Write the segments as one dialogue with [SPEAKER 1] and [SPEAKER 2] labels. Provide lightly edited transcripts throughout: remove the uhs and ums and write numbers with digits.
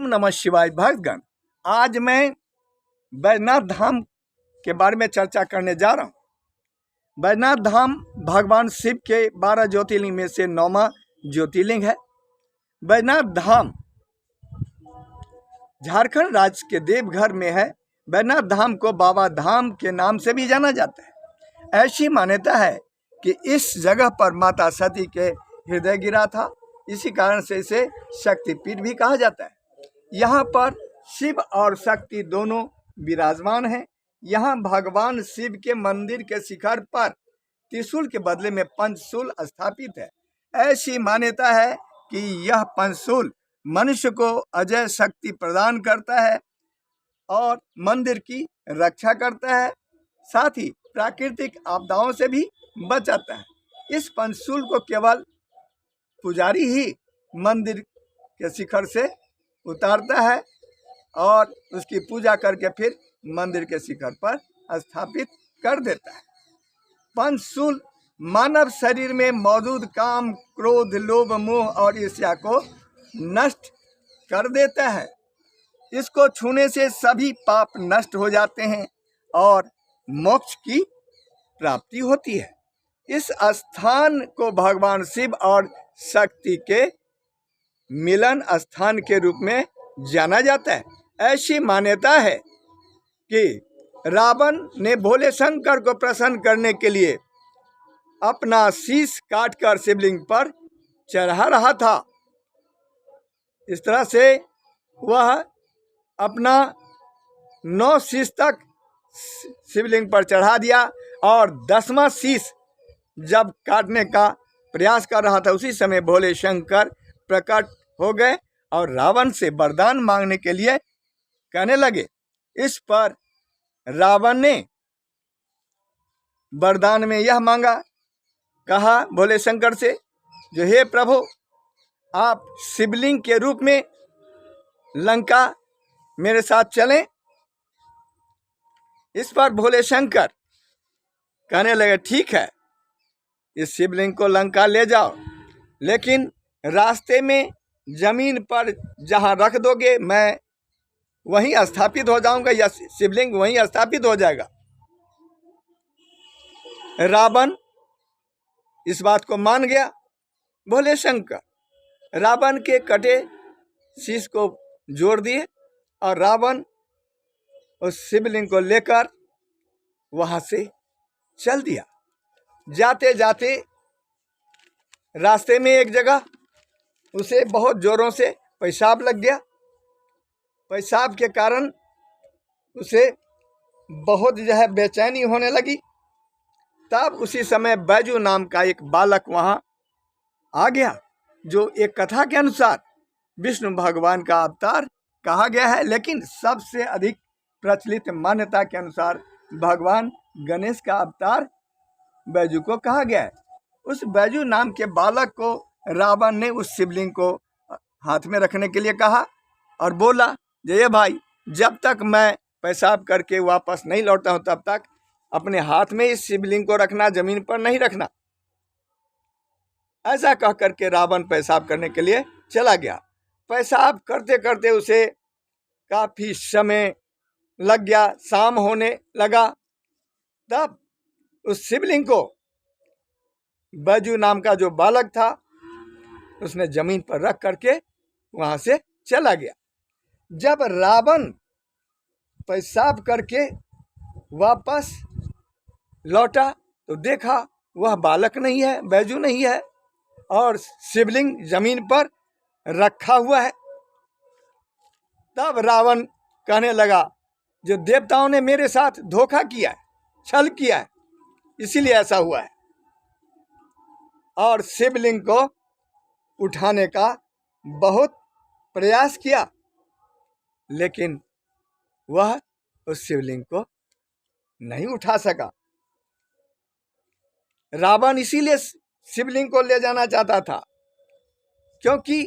[SPEAKER 1] ओम नमः शिवाय। भक्तगण, आज मैं बैजनाथ धाम के बारे में चर्चा करने जा रहा हूँ। बैजनाथ धाम भगवान शिव के 12 ज्योतिर्लिंग में से 9वां ज्योतिर्लिंग है। बैजनाथ धाम झारखंड राज्य के देवघर में है। बैजनाथ धाम को बाबा धाम के नाम से भी जाना जाता है। ऐसी मान्यता है कि इस जगह पर माता सती के हृदय गिरा था, इसी कारण से इसे शक्तिपीठ भी कहा जाता है। यहाँ पर शिव और शक्ति दोनों विराजमान हैं। यहाँ भगवान शिव के मंदिर के शिखर पर त्रिशूल के बदले में पंचशूल स्थापित है। ऐसी मान्यता है कि यह पंचशूल मनुष्य को अजय शक्ति प्रदान करता है और मंदिर की रक्षा करता है, साथ ही प्राकृतिक आपदाओं से भी बचाता है। इस पंचशूल को केवल पुजारी ही मंदिर के शिखर से उतारता है और उसकी पूजा करके फिर मंदिर के शिखर पर स्थापित कर देता है। पंचशूल मानव शरीर में मौजूद काम, क्रोध, लोभ, मोह और ईर्ष्या को नष्ट कर देता है। इसको छूने से सभी पाप नष्ट हो जाते हैं और मोक्ष की प्राप्ति होती है। इस स्थान को भगवान शिव और शक्ति के मिलन स्थान के रूप में जाना जाता है। ऐसी मान्यता है कि रावण ने भोले शंकर को प्रसन्न करने के लिए अपना शीश काटकर शिवलिंग पर चढ़ा रहा था। इस तरह से वह अपना 9 शीश तक शिवलिंग पर चढ़ा दिया और 10वां शीश जब काटने का प्रयास कर रहा था, उसी समय भोले शंकर प्रकट हो गए और रावण से वरदान मांगने के लिए कहने लगे। इस पर रावण ने वरदान में यह मांगा, कहा भोले शंकर से, जो हे प्रभु, आप शिवलिंग के रूप में लंका मेरे साथ चलें। इस पर भोले शंकर कहने लगे, ठीक है, इस शिवलिंग को लंका ले जाओ, लेकिन रास्ते में जमीन पर जहां रख दोगे मैं वहीं स्थापित हो जाऊंगा, या शिवलिंग वहीं स्थापित हो जाएगा। रावण इस बात को मान गया। भोले शंकर रावण के कटे शीश को जोड़ दिए और रावण उस शिवलिंग को लेकर वहां से चल दिया। जाते जाते रास्ते में एक जगह उसे बहुत जोरों से पेशाब लग गया। पेशाब के कारण उसे बहुत बेचैनी होने लगी। तब उसी समय बैजू नाम का एक बालक वहाँ आ गया, जो एक कथा के अनुसार विष्णु भगवान का अवतार कहा गया है, लेकिन सबसे अधिक प्रचलित मान्यता के अनुसार भगवान गणेश का अवतार बैजू को कहा गया है। उस बैजू नाम के बालक को रावण ने उस शिवलिंग को हाथ में रखने के लिए कहा और बोला, जय भाई, जब तक मैं पेशाब करके वापस नहीं लौटता हूं तब तक अपने हाथ में इस शिवलिंग को रखना, जमीन पर नहीं रखना। ऐसा कह करके रावण पेशाब करने के लिए चला गया। पेशाब करते करते उसे काफी समय लग गया, शाम होने लगा। तब उस शिवलिंग को बैजू नाम का जो बालक था उसने जमीन पर रख करके वहां से चला गया। जब रावण पेशाब करके वापस लौटा तो देखा वह बालक नहीं है, बैजू नहीं है और शिवलिंग जमीन पर रखा हुआ है। तब रावण कहने लगा, जो देवताओं ने मेरे साथ धोखा किया है, छल किया है, इसीलिए ऐसा हुआ है। और शिवलिंग को उठाने का बहुत प्रयास किया, लेकिन वह उस शिवलिंग को नहीं उठा सका। रावण इसीलिए शिवलिंग को ले जाना चाहता था, क्योंकि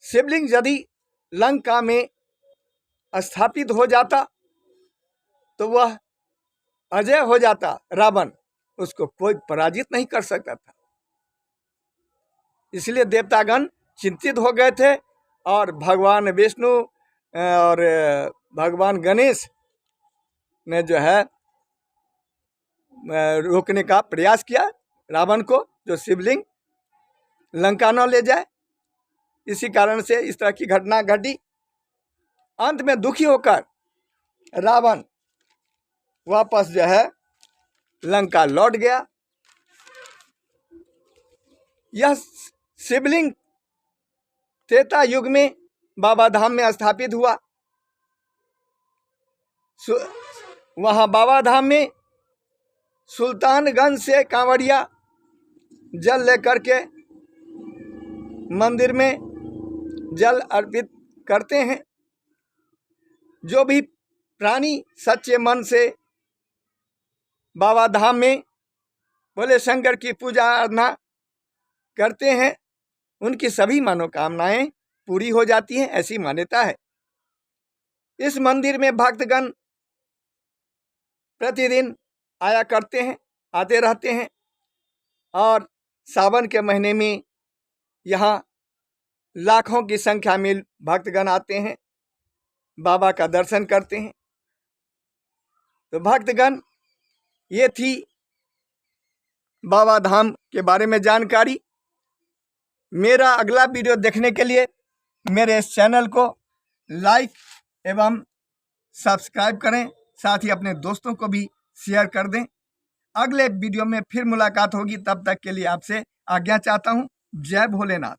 [SPEAKER 1] शिवलिंग यदि लंका में स्थापित हो जाता तो वह अजय हो जाता। रावण उसको कोई पराजित नहीं कर सकता था। इसलिए देवतागण चिंतित हो गए थे और भगवान विष्णु और भगवान गणेश ने जो है रोकने का प्रयास किया रावण को, जो शिवलिंग लंका न ले जाए। इसी कारण से इस तरह की घटना घटी। अंत में दुखी होकर रावण वापस जो है लंका लौट गया। यह शिवलिंग त्रेता युग में बाबा धाम में स्थापित हुआ। वहां बाबा धाम में सुल्तानगंज से कांवड़िया जल लेकर के मंदिर में जल अर्पित करते हैं। जो भी प्राणी सच्चे मन से बाबा धाम में भोले शंकर की पूजा आराधना करते हैं, उनकी सभी मनोकामनाएं पूरी हो जाती हैं, ऐसी मान्यता है। इस मंदिर में भक्तगण प्रतिदिन आया करते हैं, आते रहते हैं और सावन के महीने में यहाँ लाखों की संख्या में भक्तगण आते हैं, बाबा का दर्शन करते हैं। तो भक्तगण, ये थी बाबा धाम के बारे में जानकारी। मेरा अगला वीडियो देखने के लिए मेरे इस चैनल को लाइक एवं सब्सक्राइब करें, साथ ही अपने दोस्तों को भी शेयर कर दें। अगले वीडियो में फिर मुलाकात होगी, तब तक के लिए आपसे आज्ञा चाहता हूँ। जय भोलेनाथ।